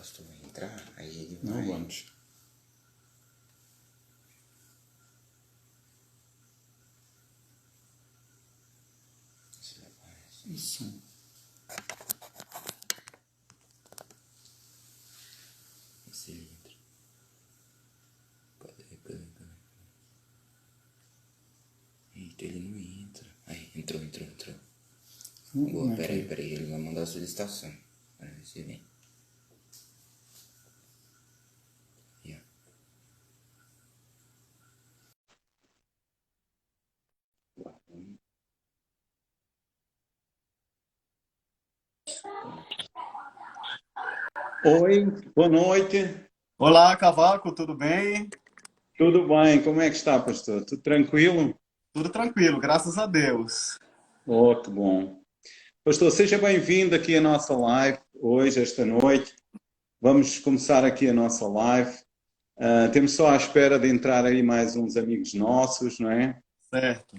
pastor vai entrar, aí ele Não, vai... vamos. Se ele aparece. Isso. Se ele entra. Cadê? Eita, ele não entra. Aí, entrou. Boa, peraí, ele vai mandar a solicitação. Para ver se vem. Aí, ó. Oi, boa noite. Olá, Cavaco, tudo bem? Tudo bem? Como é que está, pastor? Tudo tranquilo? Tudo tranquilo, graças a Deus. Oh, que bom. Pastor, seja bem-vindo aqui à nossa live hoje, esta noite. Vamos começar aqui a nossa live. Temos só à espera de entrar aí mais uns amigos nossos, não é? Certo.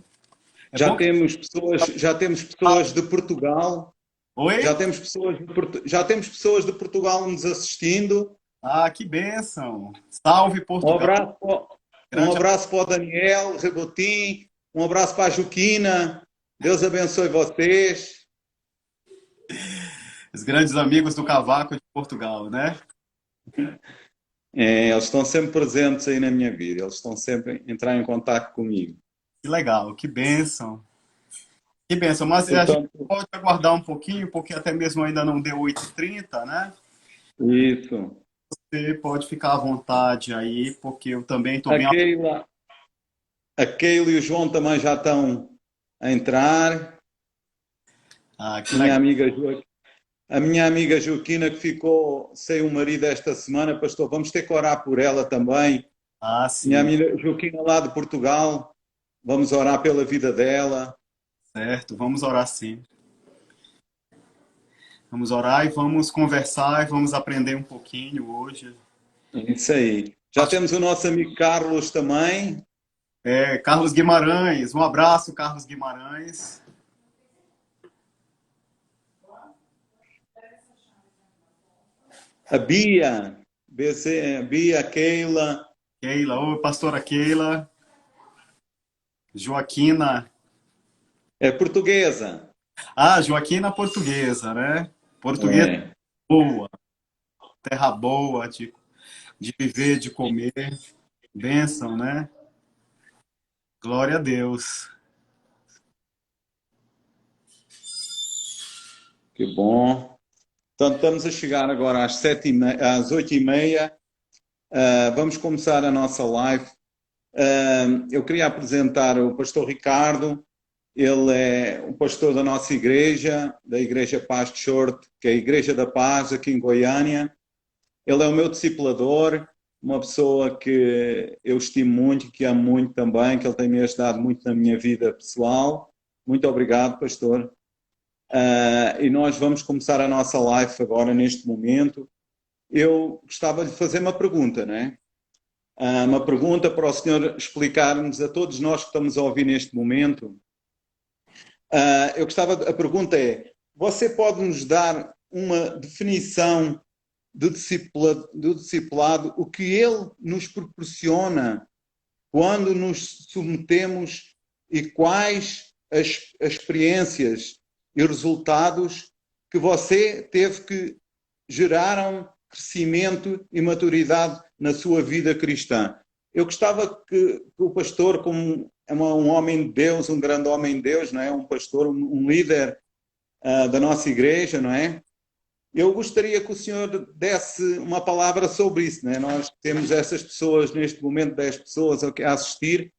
É Já bom que... temos pessoas de Portugal. Oi? Já temos pessoas de Portugal nos assistindo. Ah, que bênção. Salve, Portugal. Um abraço para o Daniel Rebotim, um abraço para a Joaquina. Deus abençoe vocês. Os grandes amigos do Cavaco de Portugal, né? Eles estão sempre presentes aí na minha vida, eles estão sempre a entrar em contato comigo. Que legal, que bênção. Que bênção, mas a gente Portanto, pode aguardar um pouquinho, porque até mesmo ainda não deu 8h30, né? isso. Você pode ficar à vontade aí, porque eu também estou A bem... Keila e o João também já estão a entrar. Ah, que Minha legal. amiga A minha amiga Joaquina, que ficou sem o marido esta semana, pastor, vamos ter que orar por ela também. Ah, Minha sim, amiga Joaquina, lá de Portugal, vamos orar pela vida dela. certo. Vamos orar sim. Vamos orar e vamos conversar e vamos aprender um pouquinho hoje. Isso aí. Já temos o nosso amigo Carlos também. Carlos Guimarães, um abraço, Carlos Guimarães. A Bia, Bia, Keila. Keila, oi, pastora Keila. Joaquina. É portuguesa. Ah, Joaquina portuguesa, né? Portuguesa É. boa, terra boa, de viver, de comer. Bênção, né? Glória a Deus. Que bom. Então, estamos a chegar agora às 8h30. Vamos começar a nossa live. Eu queria apresentar o pastor Ricardo. Ele é o pastor da nossa igreja, da Igreja Paz de Short, que é a Igreja da Paz, aqui em Goiânia. Ele é o meu discipulador, uma pessoa que eu estimo muito e que amo muito também, que ele tem me ajudado muito na minha vida pessoal. Muito obrigado, pastor. E nós vamos começar a nossa live agora, neste momento. Eu gostava de fazer uma pergunta, não é? Uma pergunta para o senhor explicar-nos a todos nós que estamos a ouvir neste momento. A pergunta é, você pode nos dar uma definição do discipulado, o que ele nos proporciona quando nos submetemos e quais as experiências e resultados que você teve que geraram crescimento e maturidade na sua vida cristã. Eu gostava que o pastor, como é um homem de Deus, um grande homem de Deus, não é? Um pastor, um líder da nossa igreja, não é? Eu gostaria que o senhor desse uma palavra sobre isso, não é? Nós temos essas pessoas, neste momento, 10 pessoas a assistir,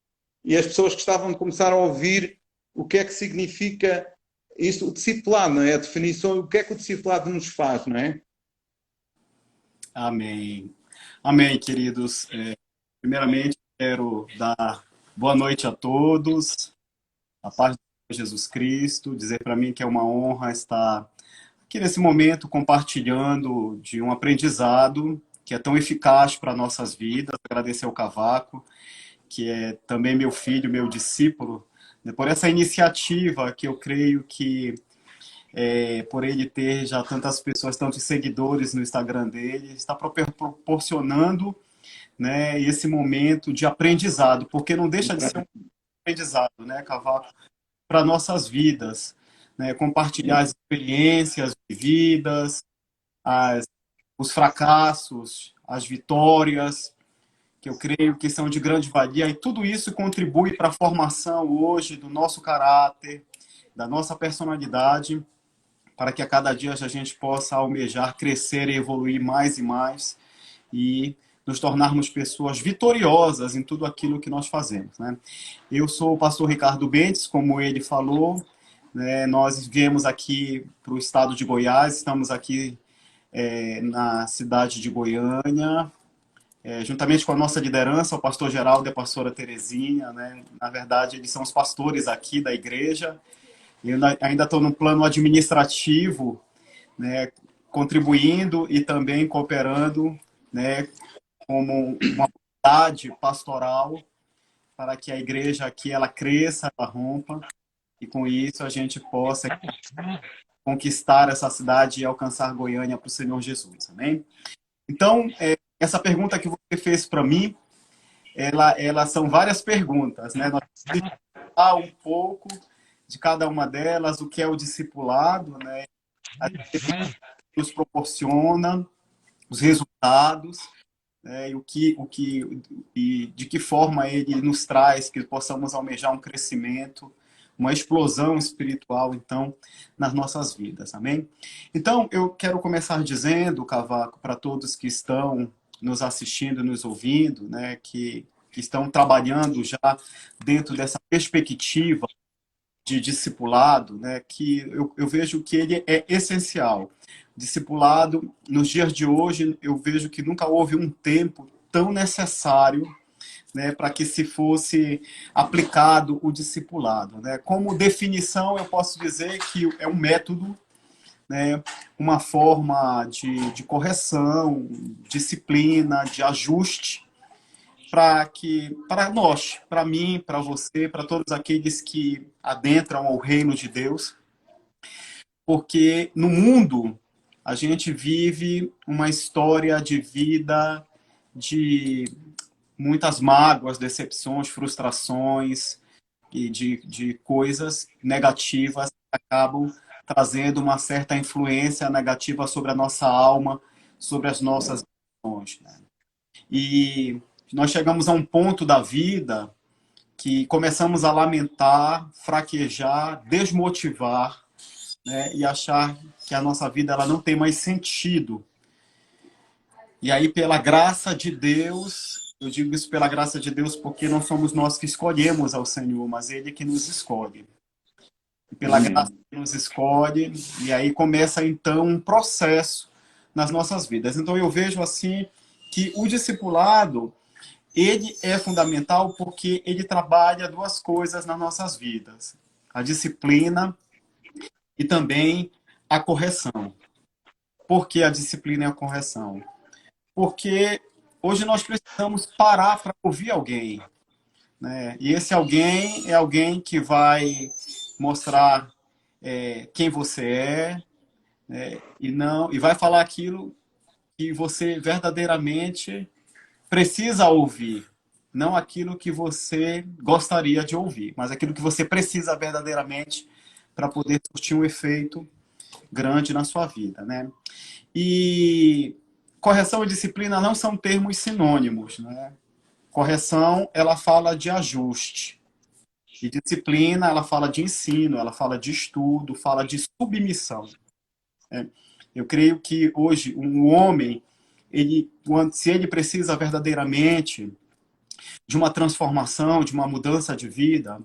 e as pessoas gostavam de começar a ouvir o que é que significa isso, o discipulado, não é? A definição, o que é que o discipulado nos faz, não é? Amém. Amém, queridos. Primeiramente, quero dar boa noite a todos. A paz de Jesus Cristo. Dizer para mim que é uma honra estar aqui nesse momento compartilhando de um aprendizado que é tão eficaz para nossas vidas. Agradecer ao Cavaco, que é também meu filho, meu discípulo, por essa iniciativa que eu creio que por ele ter já tantas pessoas, tantos seguidores no Instagram dele, está proporcionando, né, esse momento de aprendizado, porque não deixa de ser um aprendizado, né, Cavaco, para nossas vidas, né, compartilhar as experiências vividas, as, os fracassos, as vitórias, que eu creio que são de grande valia, e tudo isso contribui para a formação hoje do nosso caráter, da nossa personalidade, para que a cada dia a gente possa almejar, crescer e evoluir mais e mais, e nos tornarmos pessoas vitoriosas em tudo aquilo que nós fazemos, né? Eu sou o pastor Ricardo Bentes, como ele falou, né? Nós viemos aqui para o estado de Goiás, estamos aqui na cidade de Goiânia, juntamente com a nossa liderança, o pastor Geraldo e a pastora Terezinha, né? Na verdade, eles são os pastores aqui da igreja. Eu ainda estou no plano administrativo, né? Contribuindo e também cooperando, né? Como uma unidade pastoral para que a igreja aqui ela cresça, ela rompa, e com isso a gente possa conquistar essa cidade e alcançar Goiânia para o Senhor Jesus. Amém? Então, essa pergunta que você fez para mim, ela são várias perguntas, né? Nós vamos falar um pouco de cada uma delas, o que é o discipulado, né? A que nos proporciona, os resultados, né? E de que forma ele nos traz que possamos almejar um crescimento, uma explosão espiritual, então, nas nossas vidas, amém? Então, eu quero começar dizendo, Cavaco, para todos que estão nos assistindo, nos ouvindo, né, que estão trabalhando já dentro dessa perspectiva de discipulado, né, que eu vejo que ele é essencial. Discipulado, nos dias de hoje, eu vejo que nunca houve um tempo tão necessário, né, para que se fosse aplicado o discipulado, né? Como definição, eu posso dizer que é um método, né, uma forma de correção, disciplina, de ajuste, para nós, para mim, para você, para todos aqueles que adentram ao reino de Deus, porque no mundo a gente vive uma história de vida de muitas mágoas, decepções, frustrações e de coisas negativas que acabam trazendo uma certa influência negativa sobre a nossa alma, sobre as nossas emoções, né? E nós chegamos a um ponto da vida que começamos a lamentar, fraquejar, desmotivar, né? E achar que a nossa vida ela não tem mais sentido. E aí, pela graça de Deus, eu digo isso pela graça de Deus porque não somos nós que escolhemos ao Senhor, mas Ele que nos escolhe. E pela graça que nos escolhe, e aí começa então um processo nas nossas vidas. Então eu vejo assim que o discipulado, ele é fundamental porque ele trabalha duas coisas nas nossas vidas: a disciplina e também a correção. Por que a disciplina e a correção? Porque hoje nós precisamos parar para ouvir alguém, né? E esse alguém é alguém que vai mostrar quem você é, né? E vai falar aquilo que você verdadeiramente precisa ouvir, não aquilo que você gostaria de ouvir, mas aquilo que você precisa verdadeiramente para poder surtir um efeito grande na sua vida, né? E correção e disciplina não são termos sinônimos, né? Correção, ela fala de ajuste. E disciplina, ela fala de ensino, ela fala de estudo, fala de submissão, né? Eu creio que hoje um homem, se ele precisa verdadeiramente de uma transformação, de uma mudança de vida,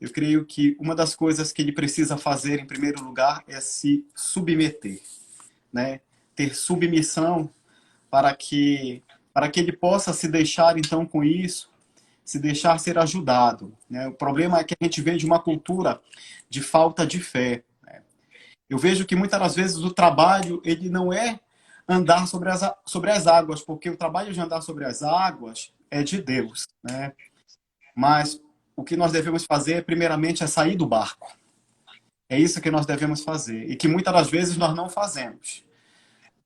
eu creio que uma das coisas que ele precisa fazer, em primeiro lugar, é se submeter, né? Ter submissão para que ele possa se deixar, então, com isso, se deixar ser ajudado, né? O problema é que a gente vem de uma cultura de falta de fé, né? Eu vejo que muitas das vezes o trabalho, ele não é andar sobre as águas, porque o trabalho de andar sobre as águas é de Deus, né? Mas o que nós devemos fazer, primeiramente, é sair do barco. É isso que nós devemos fazer e que muitas das vezes nós não fazemos,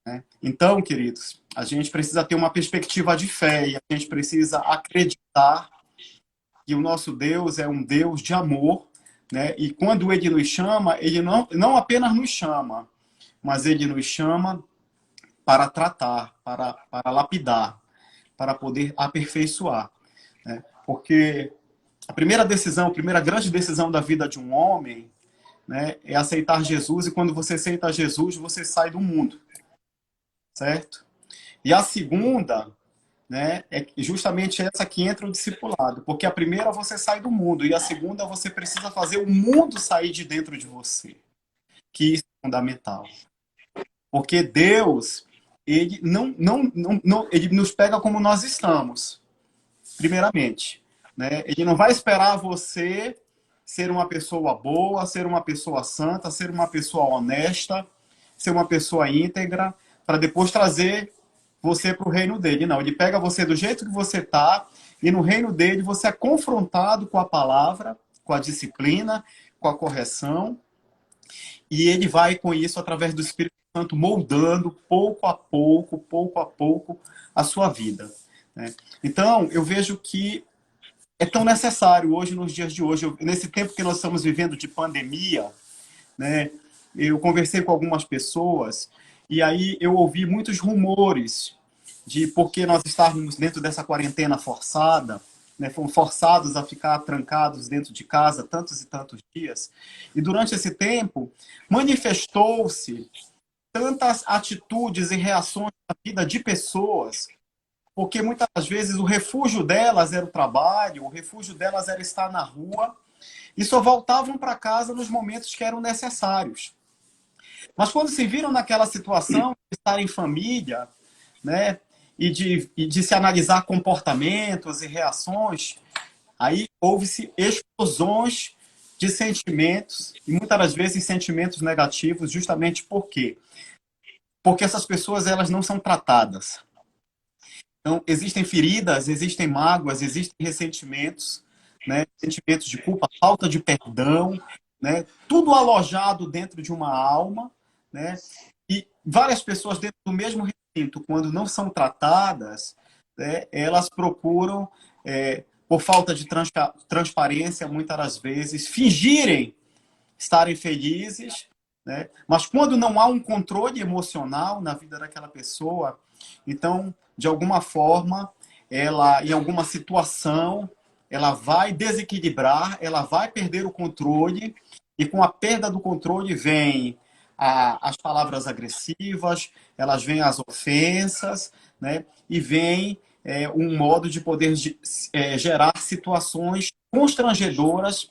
né? Então, queridos, a gente precisa ter uma perspectiva de fé e a gente precisa acreditar que o nosso Deus é um Deus de amor, né? E quando Ele nos chama, Ele não apenas nos chama, mas Ele nos chama para tratar, para lapidar, para poder aperfeiçoar, né? Porque a primeira decisão, a primeira grande decisão da vida de um homem, né, é aceitar Jesus, e quando você aceita Jesus, você sai do mundo, certo? E a segunda, né, é justamente essa que entra o discipulado, porque a primeira você sai do mundo, e a segunda você precisa fazer o mundo sair de dentro de você, que isso é fundamental. Porque Deus, ele ele nos pega como nós estamos, primeiramente, né? Ele não vai esperar você ser uma pessoa boa, ser uma pessoa santa, ser uma pessoa honesta, ser uma pessoa íntegra, para depois trazer você para o reino dele. Não, ele pega você do jeito que você está, e no reino dele você é confrontado com a palavra, com a disciplina, com a correção, e ele vai com isso através do Espírito Santo moldando pouco a pouco a sua vida, né? Então, eu vejo que é tão necessário hoje, nos dias de hoje, nesse tempo que nós estamos vivendo de pandemia, né? Eu conversei com algumas pessoas e aí eu ouvi muitos rumores de porque nós estávamos dentro dessa quarentena forçada, né? Fomos forçados a ficar trancados dentro de casa tantos e tantos dias. E durante esse tempo, manifestou-se tantas atitudes e reações na vida de pessoas, porque muitas vezes o refúgio delas era o trabalho, o refúgio delas era estar na rua, e só voltavam para casa nos momentos que eram necessários. Mas quando se viram naquela situação de estar em família, né, e de se analisar comportamentos e reações, aí houve-se explosões de sentimentos, e muitas das vezes sentimentos negativos, justamente por quê? Porque essas pessoas elas não são tratadas. Então, existem feridas, existem mágoas, existem ressentimentos, né? Sentimentos de culpa, falta de perdão, né? Tudo alojado dentro de uma alma, né? E várias pessoas dentro do mesmo recinto, quando não são tratadas, né, elas procuram, por falta de transparência, muitas das vezes, fingirem estarem felizes, né? Mas quando não há um controle emocional na vida daquela pessoa, então, de alguma forma, ela, em alguma situação, ela vai desequilibrar, ela vai perder o controle, e com a perda do controle vem as palavras agressivas, elas vêm as ofensas, né? E vem um modo de poder gerar situações constrangedoras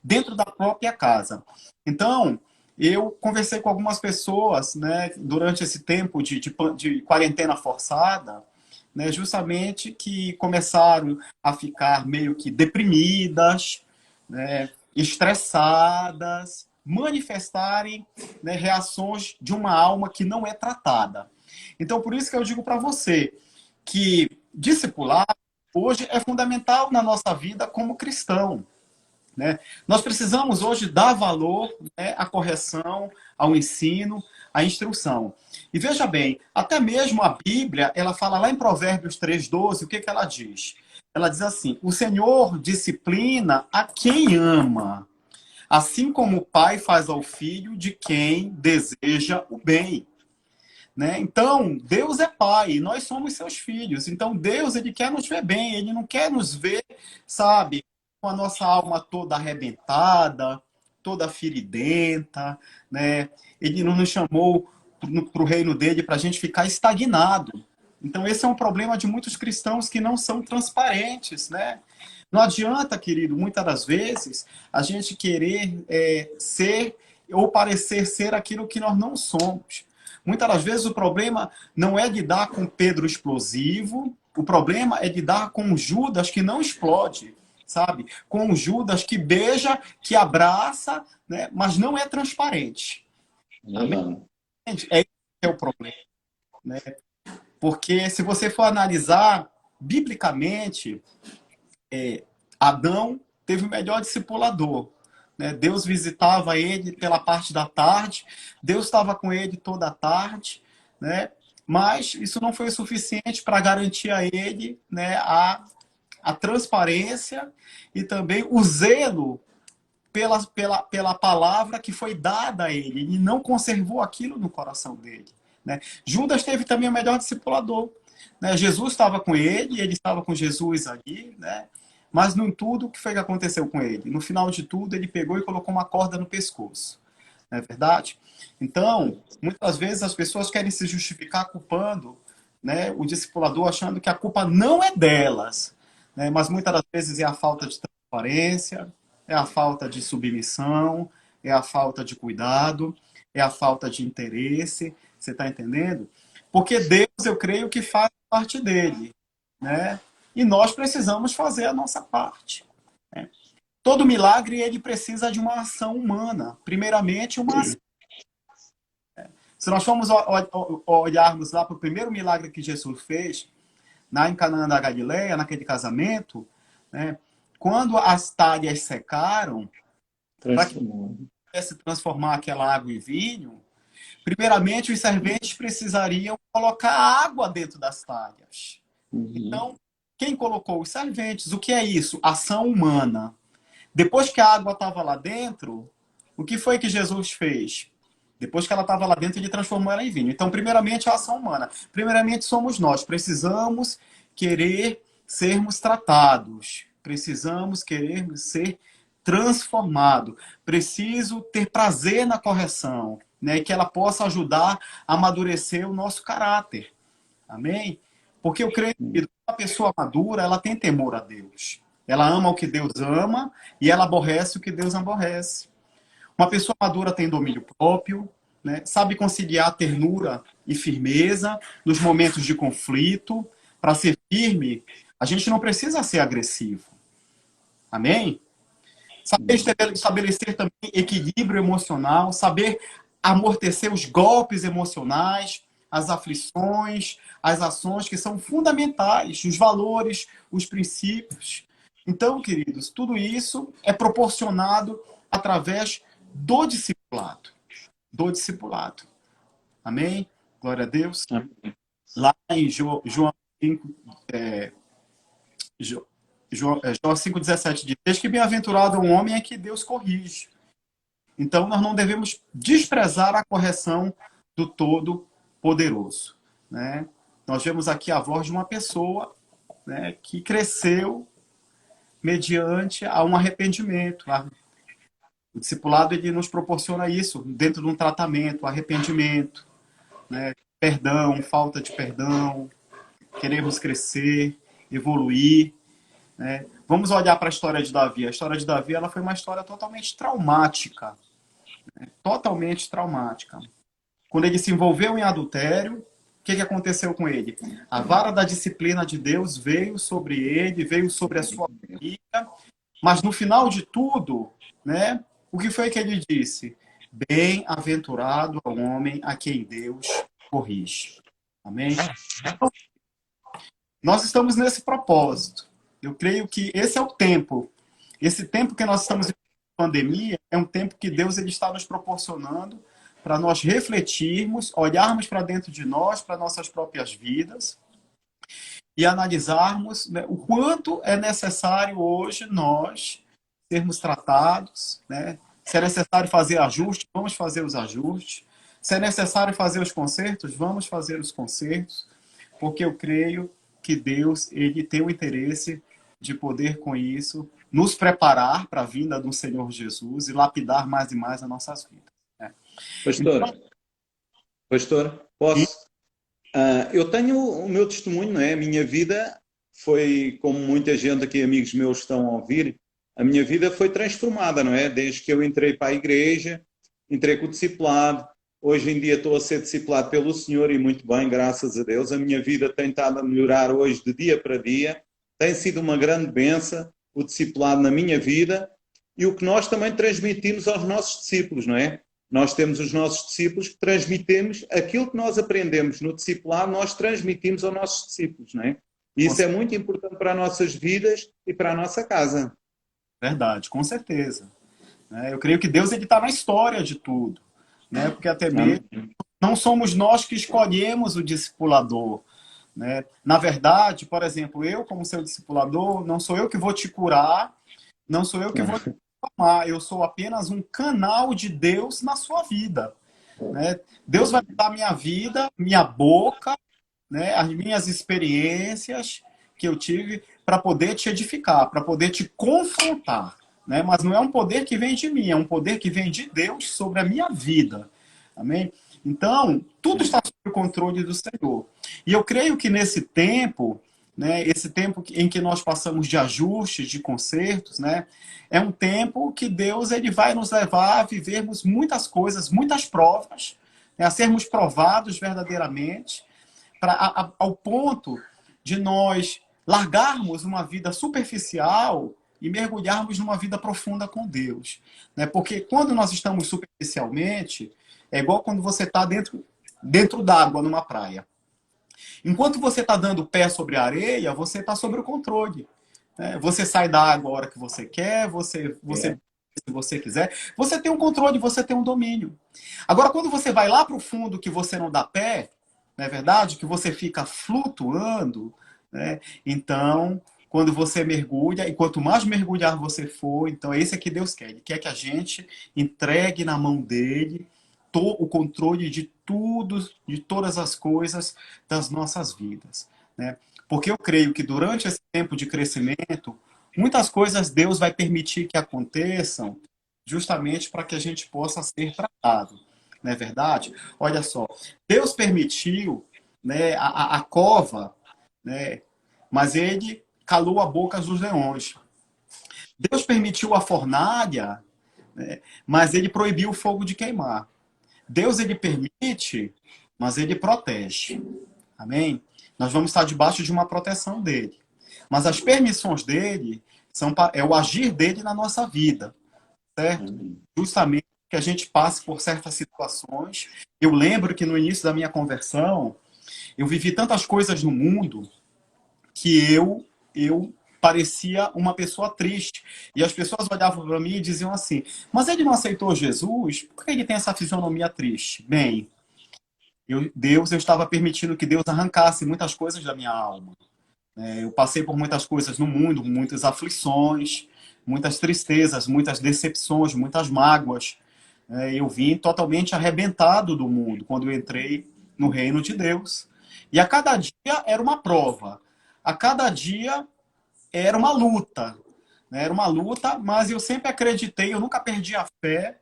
dentro da própria casa. Então, eu conversei com algumas pessoas, né, durante esse tempo de quarentena forçada, né, justamente que começaram a ficar meio que deprimidas, né, estressadas, manifestarem, né, reações de uma alma que não é tratada. Então, por isso que eu digo para você que discipular hoje é fundamental na nossa vida como cristão, né? Nós precisamos hoje dar valor, né, à correção, ao ensino, à instrução. E veja bem, até mesmo a Bíblia, ela fala lá em Provérbios 3:12, o que que ela diz? Ela diz assim: o Senhor disciplina a quem ama, assim como o pai faz ao filho de quem deseja o bem. Né? Então, Deus é pai, e nós somos seus filhos. Então, Deus, ele quer nos ver bem, ele não quer nos ver, sabe, com a nossa alma toda arrebentada, toda feridenta, né? Ele não nos chamou para o reino dele para a gente ficar estagnado. Então, esse é um problema de muitos cristãos que não são transparentes, né? Não adianta, querido, muitas das vezes, a gente querer ser ou parecer ser aquilo que nós não somos. Muitas das vezes o problema não é lidar com Pedro explosivo, o problema é lidar com Judas que não explode, sabe? Com Judas que beija, que abraça, né? Mas não é transparente. Amém. É esse que é o problema, né? Porque se você for analisar biblicamente, Adão teve o melhor discipulador, né? Deus visitava ele pela parte da tarde, Deus estava com ele toda a tarde, né? Mas isso não foi o suficiente para garantir a ele, né, a transparência e também o zelo pela palavra que foi dada a ele. Ele não conservou aquilo no coração dele, né? Judas teve também o melhor discipulador, né? Jesus estava com ele, ele estava com Jesus ali, né? Mas não tudo o que foi que aconteceu com ele. No final de tudo, ele pegou e colocou uma corda no pescoço. Não é verdade? Então, muitas vezes as pessoas querem se justificar culpando, né, o discipulador, achando que a culpa não é delas, né? Mas muitas das vezes é a falta de transparência, é a falta de submissão, é a falta de cuidado, é a falta de interesse. Você está entendendo? Porque Deus, eu creio que faz parte dele, né? E nós precisamos fazer a nossa parte, né? Todo milagre, ele precisa de uma ação humana. Primeiramente, uma ação. Se nós formos olharmos lá para o primeiro milagre que Jesus fez, em Canaã da Galileia, naquele casamento, né? Quando as talhas secaram, para que pudesse transformar aquela água em vinho, primeiramente os serventes precisariam colocar água dentro das talhas. Então, quem colocou? Os serventes. O que é isso? Ação humana. Depois que a água estava lá dentro, o que foi que Jesus fez? Depois que ela estava lá dentro, ele transformou ela em vinho. Então, primeiramente, a ação humana. Primeiramente, somos nós. Precisamos querer sermos tratados. Precisamos querer ser transformados. Preciso ter prazer na correção, né? E que ela possa ajudar a amadurecer o nosso caráter. Amém? Porque eu creio que uma pessoa madura, ela tem temor a Deus. Ela ama o que Deus ama e ela aborrece o que Deus aborrece. Uma pessoa madura tem domínio próprio, né? Sabe conciliar ternura e firmeza nos momentos de conflito. Para ser firme, a gente não precisa ser agressivo. Amém? Saber estabelecer também equilíbrio emocional, saber amortecer os golpes emocionais, as aflições, as ações que são fundamentais, os valores, os princípios. Então, queridos, tudo isso é proporcionado através do discipulado. Do discipulado. Amém? Glória a Deus. Lá em João 5, João 5,17 diz: desde que bem-aventurado é o homem é que Deus corrige. Então, nós não devemos desprezar a correção do Todo-Poderoso, né? Nós vemos aqui a voz de uma pessoa, né, que cresceu mediante a um arrependimento. O discipulado, ele nos proporciona isso dentro de um tratamento, arrependimento, né, perdão, falta de perdão, queremos crescer, evoluir, né? Vamos olhar para a história de Davi. A história de Davi, ela foi uma história totalmente traumática, né? Totalmente traumática. Quando ele se envolveu em adultério, o que aconteceu com ele? A vara da disciplina de Deus veio sobre ele, veio sobre a sua família, mas no final de tudo, né, o que foi que ele disse? Bem-aventurado ao homem a quem Deus corrige. Amém? Então, nós estamos nesse propósito. Eu creio que esse é o tempo. Esse tempo que nós estamos em pandemia é um tempo que Deus, ele está nos proporcionando para nós refletirmos, olharmos para dentro de nós, para nossas próprias vidas e analisarmos, né, o quanto é necessário hoje nós sermos tratados, né? Se é necessário fazer ajustes, vamos fazer os ajustes. Se é necessário fazer os consertos, vamos fazer os consertos, porque eu creio que Deus, ele tem o interesse de poder, com isso, nos preparar para a vinda do Senhor Jesus e lapidar mais e mais as nossas vidas, né? Pastor, posso? Eu tenho o meu testemunho, não é? A minha vida foi, como muita gente aqui, amigos meus estão a ouvir, a minha vida foi transformada, não é? Desde que eu entrei para a igreja, entrei com o discipulado. Hoje em dia estou a ser discipulado pelo Senhor e muito bem, graças a Deus. A minha vida tem estado a melhorar hoje de dia para dia. Tem sido uma grande bênção o discipulado na minha vida e o que nós também transmitimos aos nossos discípulos, não é? Nós temos os nossos discípulos que transmitimos aquilo que nós aprendemos no discipulado, nós transmitimos aos nossos discípulos, não é? E isso é muito importante para as nossas vidas e para a nossa casa. Verdade, com certeza. né? Eu creio que Deus está na história de tudo, né? Porque até mesmo não somos nós que escolhemos o discipulador, né? Na verdade, por exemplo, eu como seu discipulador, não sou eu que vou te curar, não sou eu que vou te amar, eu sou apenas um canal de Deus na sua vida, né? Deus vai dar minha vida, minha boca, né, as minhas experiências que eu tive para poder te edificar, para poder te confrontar, né? Mas não é um poder que vem de mim, é um poder que vem de Deus sobre a minha vida. Amém? Então, tudo está sob o controle do Senhor. E eu creio que nesse tempo, né, esse tempo em que nós passamos de ajustes, de consertos, né, é um tempo que Deus ele vai nos levar a vivermos muitas coisas, muitas provas, né, a sermos provados verdadeiramente, ao ponto de nós largarmos uma vida superficial e mergulharmos numa vida profunda com Deus, né? Porque quando nós estamos superficialmente, é igual quando você está dentro d'água numa praia. Enquanto você está dando pé sobre a areia, você está sobre o controle, né? Você sai da água a hora que você quer, se você quiser, você tem um controle, você tem um domínio. Agora, quando você vai lá para o fundo que você não dá pé, não é verdade? Que você fica flutuando, né? Então, quando você mergulha, e quanto mais mergulhar você for, então esse é que Deus quer. Ele quer que a gente entregue na mão dele o controle de tudo, de todas as coisas das nossas vidas, né? Porque eu creio que durante esse tempo de crescimento, muitas coisas Deus vai permitir que aconteçam justamente para que a gente possa ser tratado. Não é verdade? Olha só, Deus permitiu, né, a cova, né, mas ele calou a boca dos leões. Deus permitiu a fornalha, né, mas ele proibiu o fogo de queimar. Deus ele permite, mas ele protege. Amém? Nós vamos estar debaixo de uma proteção dele. Mas as permissões dele é o agir dele na nossa vida, certo? Justamente que a gente passe por certas situações. Eu lembro que no início da minha conversão, eu vivi tantas coisas no mundo que eu parecia uma pessoa triste. E as pessoas olhavam para mim e diziam assim, mas ele não aceitou Jesus? Por que ele tem essa fisionomia triste? Bem, eu estava permitindo que Deus arrancasse muitas coisas da minha alma. Eu passei por muitas coisas no mundo, muitas aflições, muitas tristezas, muitas decepções, muitas mágoas. Eu vim totalmente arrebentado do mundo quando eu entrei no reino de Deus. E a cada dia era uma prova. A cada dia era uma luta. Era uma luta, mas eu sempre acreditei, eu nunca perdi a fé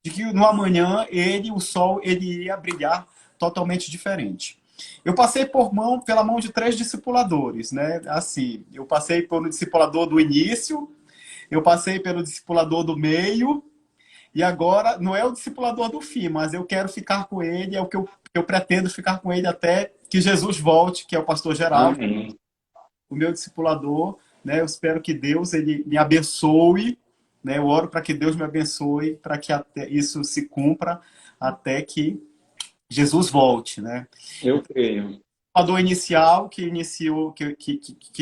de que no amanhã o sol ele ia brilhar totalmente diferente. Eu passei pela mão de 3 discipuladores, né? Assim, eu passei pelo discipulador do início, eu passei pelo discipulador do meio, e agora não é o discipulador do fim, mas eu quero ficar com ele, é o que eu pretendo ficar com ele até que Jesus volte, que é o pastor Geraldo, o meu discipulador, né? Eu espero que Deus ele me abençoe, né? Eu oro para que Deus me abençoe, para que isso se cumpra até que Jesus volte, né? Eu creio. A dor inicial que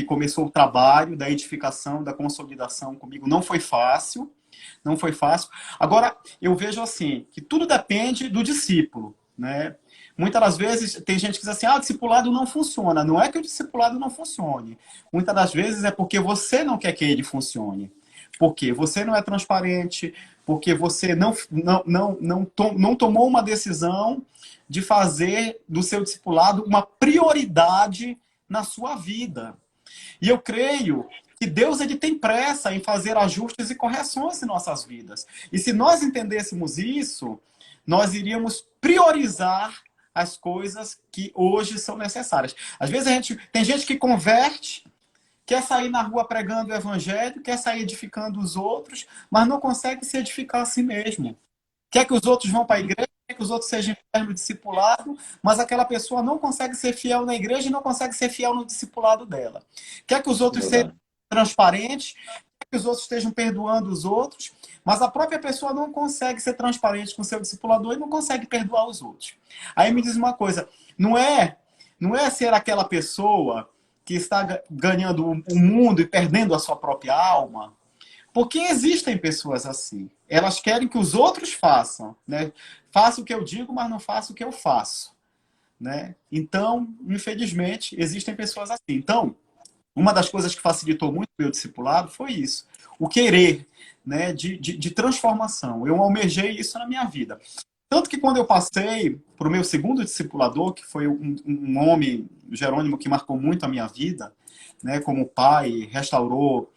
começou o trabalho da edificação, da consolidação comigo, não foi fácil, não foi fácil. Agora, eu vejo assim, que tudo depende do discípulo, né? Muitas das vezes tem gente que diz assim, o discipulado não funciona. Não é que o discipulado não funcione. Muitas das vezes é porque você não quer que ele funcione. Porque você não é transparente, porque você não tomou uma decisão de fazer do seu discipulado uma prioridade na sua vida. E eu creio que Deus ele tem pressa em fazer ajustes e correções em nossas vidas. E se nós entendêssemos isso, nós iríamos priorizar as coisas que hoje são necessárias. Às vezes tem gente que converte, quer sair na rua pregando o evangelho, quer sair edificando os outros, mas não consegue se edificar a si mesmo. Quer que os outros vão para a igreja, quer que os outros sejam no discipulado, mas aquela pessoa não consegue ser fiel na igreja e não consegue ser fiel no discipulado dela. Quer que os outros sejam transparentes, quer que os outros estejam perdoando os outros, mas a própria pessoa não consegue ser transparente com o seu discipulador e não consegue perdoar os outros. Aí me diz uma coisa, não é ser aquela pessoa que está ganhando o mundo e perdendo a sua própria alma, Porque existem pessoas assim. Elas querem que os outros façam, né? Faça o que eu digo, mas não faça o que eu faço, né? Então, infelizmente, existem pessoas assim. Então, uma das coisas que facilitou muito o meu discipulado foi isso. O querer, né, de transformação. Eu almejei isso na minha vida. Tanto que quando eu passei para o meu segundo discipulador, que foi um homem, Jerônimo, que marcou muito a minha vida, né, como pai, restaurou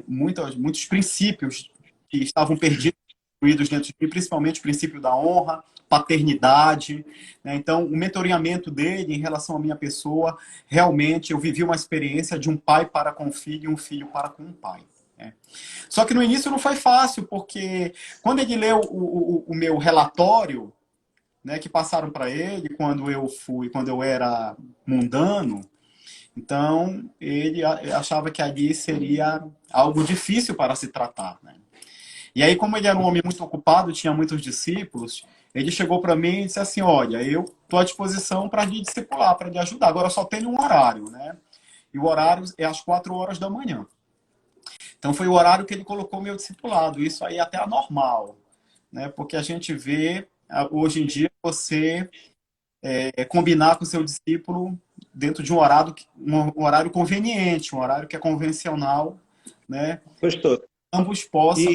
muitos princípios que estavam perdidos dentro de mim, principalmente o princípio da honra, paternidade, né? Então, o mentoreamento dele em relação à minha pessoa, realmente eu vivi uma experiência de um pai para com o filho e um filho para com o pai. Né? Só que no início não foi fácil, porque quando ele leu o meu relatório, né, que passaram para ele quando eu era mundano, então ele achava que ali seria algo difícil para se tratar, né? E aí, como ele era um homem muito ocupado, tinha muitos discípulos, ele chegou para mim e disse assim, olha, eu estou à disposição para lhe discipular, para lhe ajudar. Agora eu só tenho um horário, né? E o horário é às 4 horas da manhã. Então foi o horário que ele colocou meu discipulado. Isso aí é até anormal, né? Porque a gente vê, hoje em dia, você combinar com o seu discípulo dentro de um horário conveniente, um horário que é convencional, né? Pastor, Ambos possam...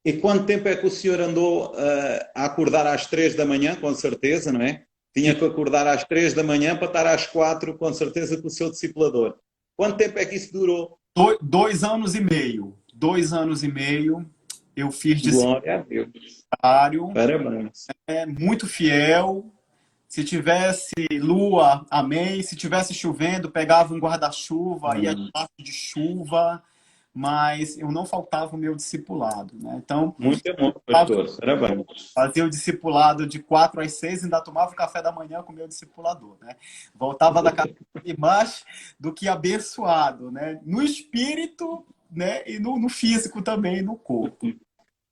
E quanto tempo é que o senhor andou a acordar às 3 da manhã, com certeza, não é? Tinha que acordar às 3 da manhã para estar às 4, com certeza, com o seu discipulador. Quanto tempo é que isso durou? 2 anos e meio. 2 anos e meio eu fiz Glória a Deus. discipulário, Parabéns. muito fiel. Se tivesse lua, amém. Se tivesse chovendo, pegava um guarda-chuva, ia debaixo de chuva, mas eu não faltava o meu discipulado, né? Então, Muito bom, pastor. Parabéns. fazia o discipulado de 4 às 6, ainda tomava o café da manhã com o meu discipulador, né? Voltava da casa mais do que abençoado, né? No espírito, né? E no físico também, no corpo.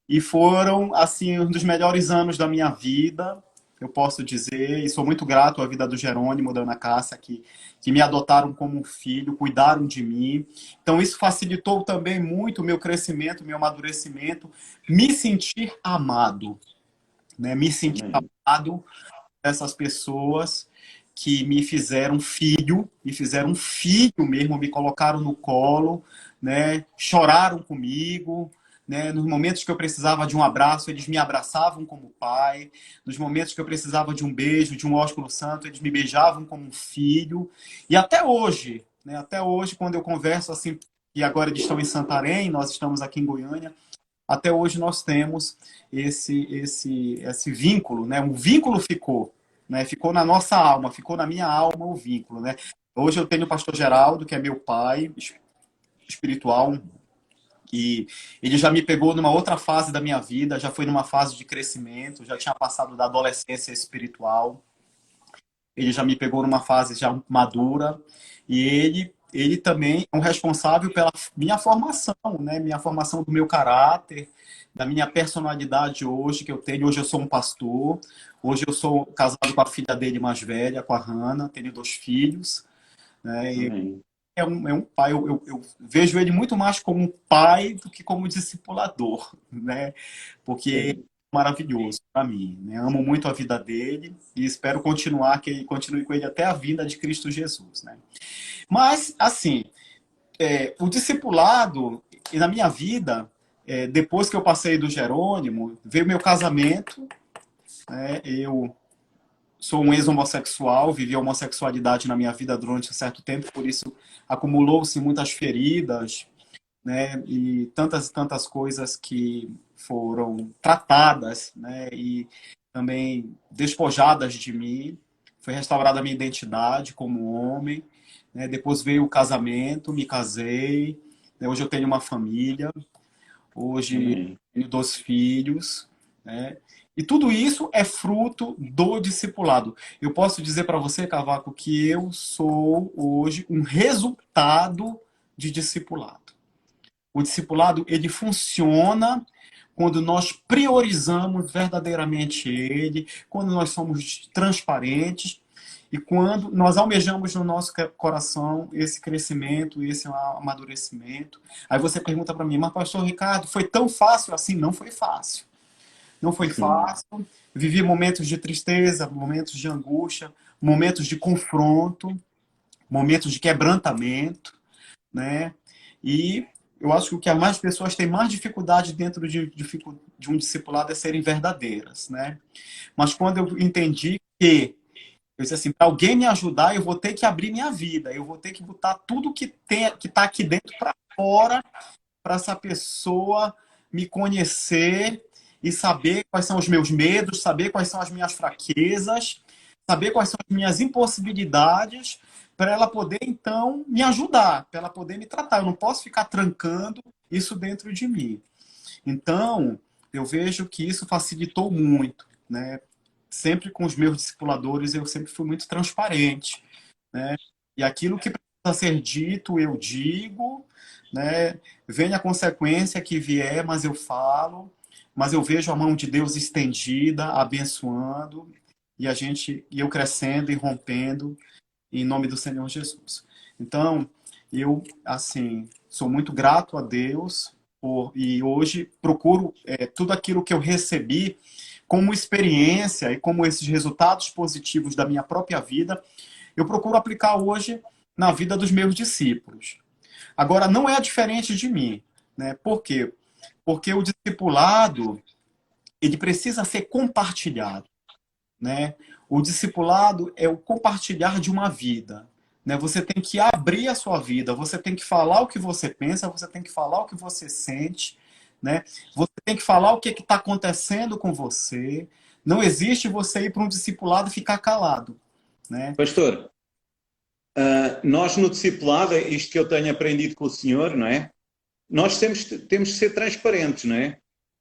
E foram, assim, um dos melhores anos da minha vida, eu posso dizer, e sou muito grato à vida do Jerônimo, da Ana Cássia, que me adotaram como um filho, cuidaram de mim. Então, isso facilitou também muito o meu crescimento, o meu amadurecimento, me sentir amado, né? Me sentir amado dessas pessoas que me fizeram filho mesmo, me colocaram no colo, né? Choraram comigo, né? Nos momentos que eu precisava de um abraço, eles me abraçavam como pai. Nos momentos que eu precisava de um beijo, de um ósculo santo, eles me beijavam como um filho. E até hoje, né? Até hoje, quando eu converso assim, e agora eles estão em Santarém, nós estamos aqui em Goiânia, até hoje nós temos esse vínculo, né? Um vínculo ficou, né? Ficou na nossa alma, ficou na minha alma o vínculo, né? Hoje eu tenho o pastor Geraldo, que é meu pai espiritual, e ele já me pegou numa outra fase da minha vida, já foi numa fase de crescimento, já tinha passado da adolescência espiritual. Ele já me pegou numa fase já madura, e ele também é um responsável pela minha formação, né? Minha formação do meu caráter, da minha personalidade hoje que eu tenho. Hoje eu sou um pastor, hoje eu sou casado com a filha dele mais velha, com a Hannah, tenho 2 filhos, né? E é um pai, eu vejo ele muito mais como um pai do que como discipulador, né? Porque maravilhoso para mim, né? Amo muito a vida dele e espero que ele continue com ele até a vinda de Cristo Jesus, né? Mas, assim, o discipulado, e na minha vida, depois que eu passei do Jerônimo, veio meu casamento, né? Eu sou um ex-homossexual, vivi a homossexualidade na minha vida durante um certo tempo, por isso acumulou-se muitas feridas, né? E tantas coisas que foram tratadas, né? E também despojadas de mim. Foi restaurada a minha identidade como homem, né? Depois veio o casamento, me casei, né? Hoje eu tenho uma família, hoje tenho 2 filhos, né? E tudo isso é fruto do discipulado. Eu posso dizer para você, Cavaco, que eu sou hoje um resultado de discipulado. O discipulado, ele funciona quando nós priorizamos verdadeiramente ele, quando nós somos transparentes. e quando nós almejamos no nosso coração esse crescimento, esse amadurecimento. Aí você pergunta para mim, mas pastor Ricardo, foi tão fácil assim? Não foi fácil. Não foi fácil. Vivi momentos de tristeza, momentos de angústia, momentos de confronto, momentos de quebrantamento, né? E eu acho que o que as mais pessoas têm mais dificuldade dentro de um discipulado é serem verdadeiras, né? Mas quando eu entendi que, eu disse assim, para alguém me ajudar, eu vou ter que abrir minha vida, eu vou ter que botar tudo que está aqui dentro para fora, para essa pessoa me conhecer e saber quais são os meus medos, saber quais são as minhas fraquezas, saber quais são as minhas impossibilidades, para ela poder, então, me ajudar, para ela poder me tratar. Eu não posso ficar trancando isso dentro de mim. Então, eu vejo que isso facilitou muito, né? Sempre com os meus discipuladores, eu sempre fui muito transparente, né? E aquilo que precisa ser dito, eu digo, né? Venha a consequência que vier, mas eu falo, mas eu vejo a mão de Deus estendida, abençoando, e eu crescendo e rompendo em nome do Senhor Jesus. Então, eu, assim, sou muito grato a Deus e hoje procuro tudo aquilo que eu recebi como experiência e como esses resultados positivos da minha própria vida, eu procuro aplicar hoje na vida dos meus discípulos. Agora, não é diferente de mim, né? Por quê? Porque o discipulado, ele precisa ser compartilhado, né? O discipulado é o compartilhar de uma vida, né? Você tem que abrir a sua vida, você tem que falar o que você pensa, você tem que falar o que você sente, né? Você tem que falar o que está acontecendo com você. Não existe você ir para um discipulado e ficar calado, né? Pastor, nós no discipulado, isto que eu tenho aprendido com o senhor, não é? Nós temos que ser transparentes, não é?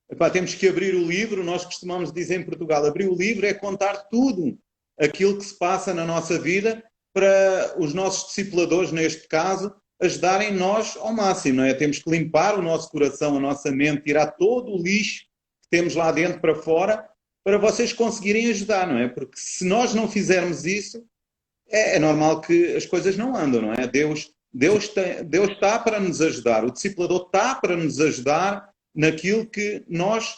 Epá, temos que abrir o livro, nós costumamos dizer em Portugal, abrir o livro é contar tudo aquilo que se passa na nossa vida para os nossos discipuladores, neste caso, ajudarem nós ao máximo, não é? Temos que limpar o nosso coração, a nossa mente, tirar todo o lixo que temos lá dentro para fora, para vocês conseguirem ajudar, não é? Porque se nós não fizermos isso, é normal que as coisas não andam, não é? Deus está para nos ajudar, o discipulador está para nos ajudar naquilo que nós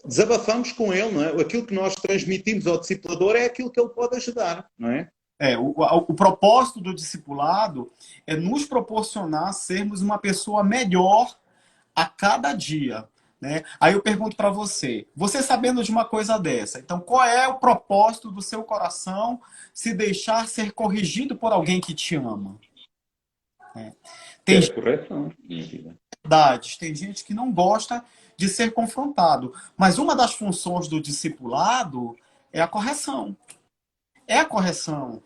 desabafamos com ele, não é? Aquilo que nós transmitimos ao discipulador é aquilo que ele pode ajudar, não é? O propósito do discipulado é nos proporcionar sermos uma pessoa melhor a cada dia, né? Aí eu pergunto para você, você sabendo de uma coisa dessa, então qual é o propósito do seu coração se deixar ser corrigido por alguém que te ama? Tem correção. verdades, tem gente que não gosta de ser confrontado, mas uma das funções do discipulado é a correção. É a correção,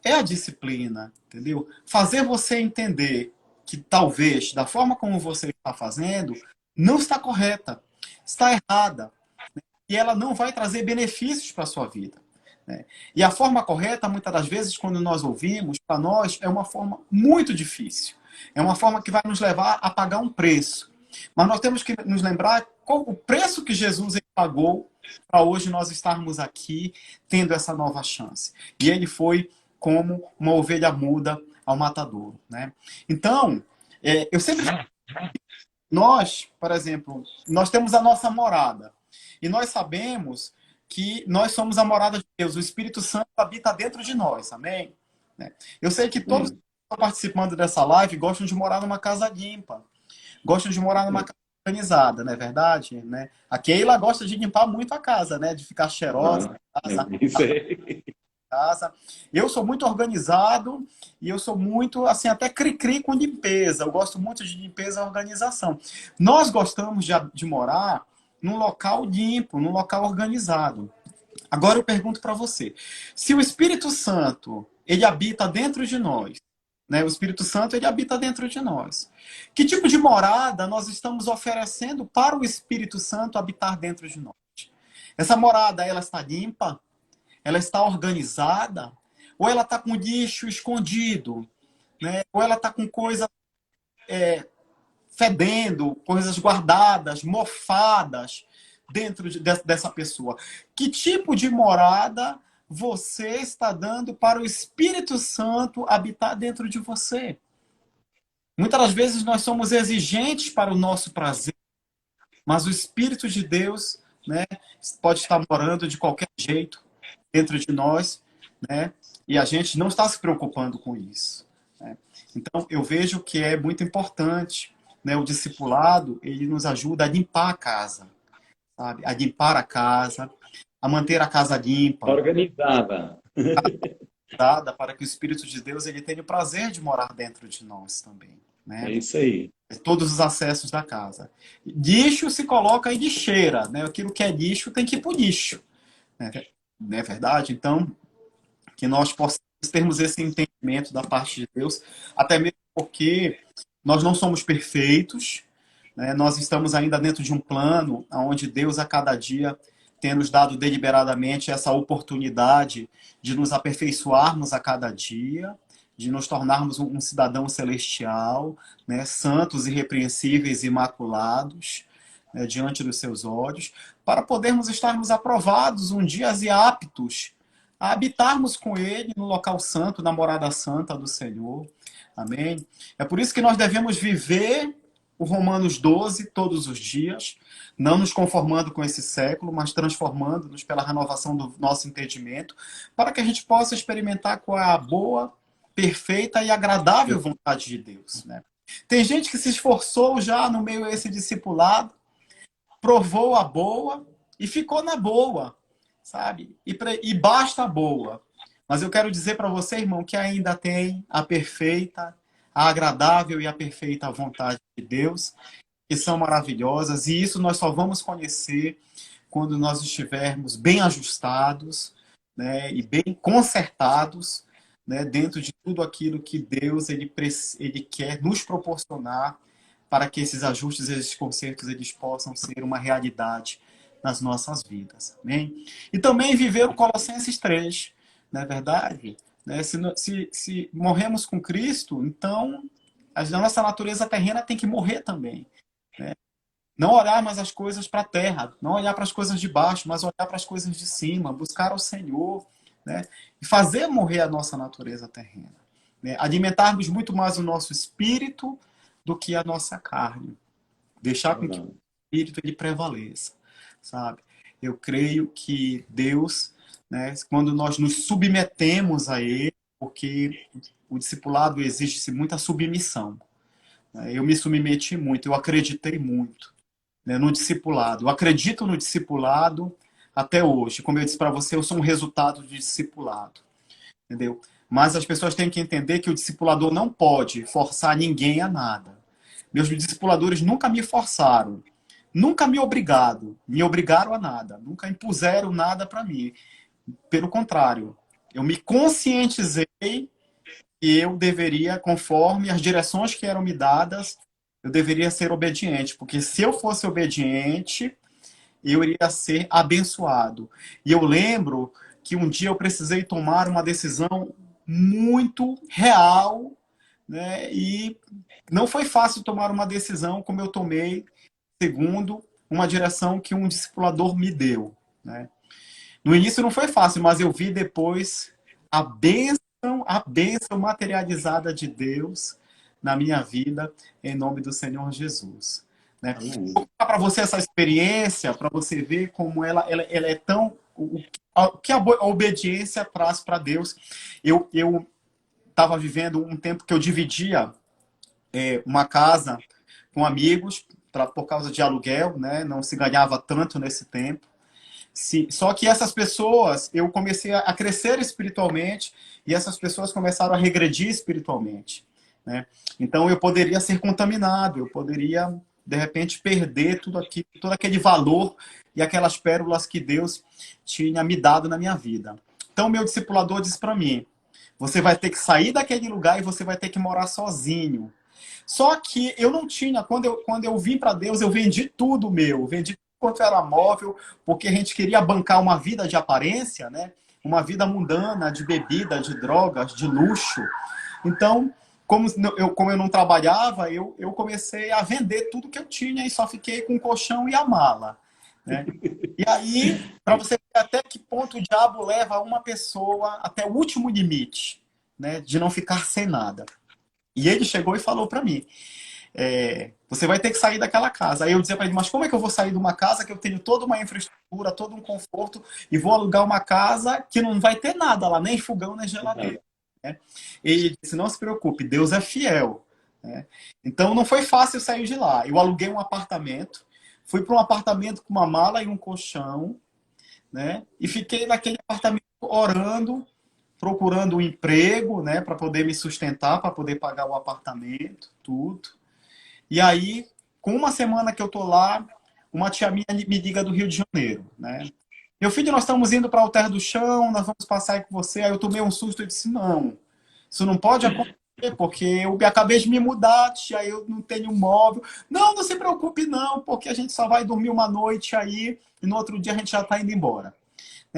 é a disciplina, entendeu? Fazer você entender que talvez, da forma como você está fazendo, não está correta, está errada, né? E ela não vai trazer benefícios para a sua vida, né? E a forma correta, muitas das vezes, quando nós ouvimos, para nós é uma forma muito difícil. É uma forma que vai nos levar a pagar um preço. Mas nós temos que nos lembrar qual o preço que Jesus pagou para hoje nós estarmos aqui tendo essa nova chance. E ele foi como uma ovelha muda ao matadouro, né? Então, eu sempre... Nós, por exemplo, nós temos a nossa morada. E nós sabemos que nós somos a morada de Deus. O Espírito Santo habita dentro de nós, amém? Eu sei que todos que estão participando dessa live gostam de morar numa casa limpa. Gostam de morar numa casa organizada, não é verdade? Né? A Keila gosta de limpar muito a casa, né? De ficar cheirosa. Casa. Eu sou muito organizado e eu sou muito, assim, até cri-cri com limpeza. Eu gosto muito de limpeza e organização. Nós gostamos de morar num local limpo, num local organizado. Agora eu pergunto para você, se o Espírito Santo, ele habita dentro de nós, né? O Espírito Santo, ele habita dentro de nós. Que tipo de morada nós estamos oferecendo para o Espírito Santo habitar dentro de nós? Essa morada, ela está limpa? Ela está organizada? Ou ela está com lixo escondido? Né? Ou ela está com coisas fedendo, coisas guardadas, mofadas dentro dessa pessoa? Que tipo de morada você está dando para o Espírito Santo habitar dentro de você? Muitas das vezes nós somos exigentes para o nosso prazer, mas o Espírito de Deus, né, pode estar morando de qualquer jeito dentro de nós, né, e a gente não está se preocupando com isso, né? Então, eu vejo que é muito importante, né, o discipulado, ele nos ajuda a limpar a casa, sabe? A limpar a casa, a manter a casa limpa, Organizada. dada para que o Espírito de Deus ele tenha o prazer de morar dentro de nós também, É né? isso aí. Todos os acessos da casa. Lixo se coloca em lixeira, né? Aquilo que é lixo tem que ir para o lixo, né? Não é verdade? Então, que nós possamos termos esse entendimento da parte de Deus, até mesmo porque nós não somos perfeitos, né? Nós estamos ainda dentro de um plano onde Deus a cada dia tem nos dado deliberadamente essa oportunidade de nos aperfeiçoarmos a cada dia, de nos tornarmos um cidadão celestial, né? Santos, irrepreensíveis, imaculados, né? Diante dos seus olhos, para podermos estarmos aprovados um dia e aptos a habitarmos com Ele no local santo, na morada santa do Senhor. Amém? É por isso que nós devemos viver o Romanos 12 todos os dias, não nos conformando com esse século, mas transformando-nos pela renovação do nosso entendimento, para que a gente possa experimentar qual é a boa, perfeita e agradável vontade de Deus, né? Tem gente que se esforçou já no meio desse discipulado, provou a boa e ficou na boa, sabe? E basta a boa. Mas eu quero dizer para você, irmão, que ainda tem a perfeita, a agradável e a perfeita vontade de Deus, que são maravilhosas, e isso nós só vamos conhecer quando nós estivermos bem ajustados, né, e bem consertados, né, dentro de tudo aquilo que Deus ele quer nos proporcionar para que esses ajustes, esses consertos, eles possam ser uma realidade nas nossas vidas. Amém? E também viver o Colossenses 3, não é verdade? Né? Se morremos com Cristo, então a nossa natureza terrena tem que morrer também, né? Não olhar mais as coisas para a terra, não olhar para as coisas de baixo, mas olhar para as coisas de cima, buscar o Senhor, né? E fazer morrer a nossa natureza terrena, né? Alimentarmos muito mais o nosso espírito do que a nossa carne. Deixar com que o espírito ele prevaleça, sabe? Eu creio que Deus, né, quando nós nos submetemos a Ele, porque o discipulado exige muita submissão, né? Eu me submeti muito, eu acreditei muito, né, no discipulado. Eu acredito no discipulado até hoje. Como eu disse para você, eu sou um resultado de discipulado, entendeu? Mas as pessoas têm que entender que o discipulador não pode forçar ninguém a nada. Meus discipuladores nunca me forçaram, nunca me obrigaram a nada, nunca impuseram nada para mim. Pelo contrário, eu me conscientizei que eu deveria, conforme as direções que eram me dadas, eu deveria ser obediente, porque se eu fosse obediente, eu iria ser abençoado. E eu lembro que um dia eu precisei tomar uma decisão muito real, né? E não foi fácil tomar uma decisão como eu tomei, segundo uma direção que um discipulador me deu, né? No início não foi fácil, mas eu vi depois a bênção materializada de Deus na minha vida, em nome do Senhor Jesus, né? Vou contar para você essa experiência, para você ver como ela é tão... O que a obediência traz para Deus. Eu estava vivendo um tempo que eu dividia uma casa com amigos por causa de aluguel, né? Não se ganhava tanto nesse tempo. Só que essas pessoas, eu comecei a crescer espiritualmente e essas pessoas começaram a regredir espiritualmente, né? Então eu poderia ser contaminado, eu poderia, de repente, perder todo aquele valor e aquelas pérolas que Deus tinha me dado na minha vida. Então meu discipulador disse para mim: você vai ter que sair daquele lugar e você vai ter que morar sozinho. Só que eu não tinha, quando eu vim para Deus, eu vendi tudo meu, vendi tudo quanto era móvel, porque a gente queria bancar uma vida de aparência, né? Uma vida mundana, de bebida, de drogas, de luxo. Então, como eu não trabalhava, eu comecei a vender tudo que eu tinha e só fiquei com o colchão e a mala, né? E aí, para você ver até que ponto o diabo leva uma pessoa até o último limite, né, de não ficar sem nada. E ele chegou e falou para mim, você vai ter que sair daquela casa. Aí eu dizia para ele, mas como é que eu vou sair de uma casa que eu tenho toda uma infraestrutura, todo um conforto, e vou alugar uma casa que não vai ter nada lá, nem fogão, nem geladeira, né? E ele disse, não se preocupe, Deus é fiel, né? Então não foi fácil sair de lá. Eu aluguei um apartamento, fui para um apartamento com uma mala e um colchão, né? E fiquei naquele apartamento orando, procurando um emprego, né, para poder me sustentar, para poder pagar o apartamento, tudo. E aí, com uma semana que eu tô lá, uma tia minha me liga do Rio de Janeiro, né? Meu filho, nós estamos indo para o Alter do Chão, nós vamos passar aí com você. Aí eu tomei um susto e disse, não, isso não pode acontecer, porque eu acabei de me mudar, tia, eu não tenho móvel. Não, não se preocupe não, porque a gente só vai dormir uma noite aí e no outro dia a gente já está indo embora.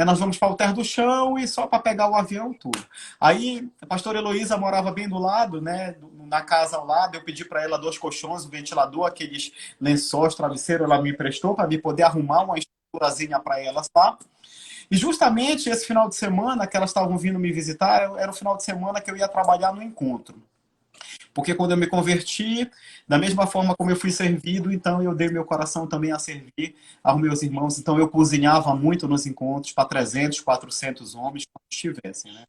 Nós vamos para o Alter do Chão e só para pegar o avião, tudo. Aí a pastora Heloísa morava bem do lado, né, na casa ao lado. Eu pedi para ela 2 colchões, um ventilador, aqueles lençóis, travesseiro, ela me emprestou para me poder arrumar uma estruturazinha para elas, tá? E justamente esse final de semana que elas estavam vindo me visitar, era o final de semana que eu ia trabalhar no encontro. Porque quando eu me converti, da mesma forma como eu fui servido, então eu dei meu coração também a servir aos meus irmãos. Então eu cozinhava muito nos encontros para 300, 400 homens, quando estivessem, né?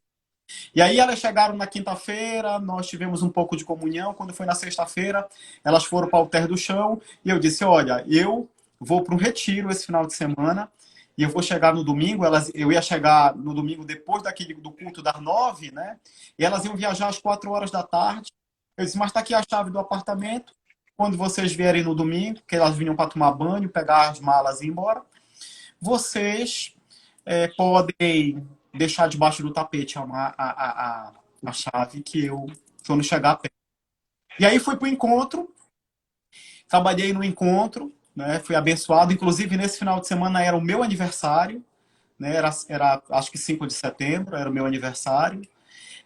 E aí elas chegaram na quinta-feira, nós tivemos um pouco de comunhão. Quando foi na sexta-feira, elas foram para o Alter do Chão e eu disse, olha, eu vou para um retiro esse final de semana e eu vou chegar no domingo. Eu ia chegar no domingo depois do culto das 9, né? E elas iam viajar às 4 horas da tarde. Eu disse, mas está aqui a chave do apartamento. Quando vocês vierem no domingo, que elas vinham para tomar banho, pegar as malas e ir embora, vocês podem deixar debaixo do tapete a chave que eu quando chegar perto. E aí fui para o encontro, trabalhei no encontro, né, fui abençoado. Inclusive, nesse final de semana era o meu aniversário, né, era acho que 5 de setembro, era o meu aniversário.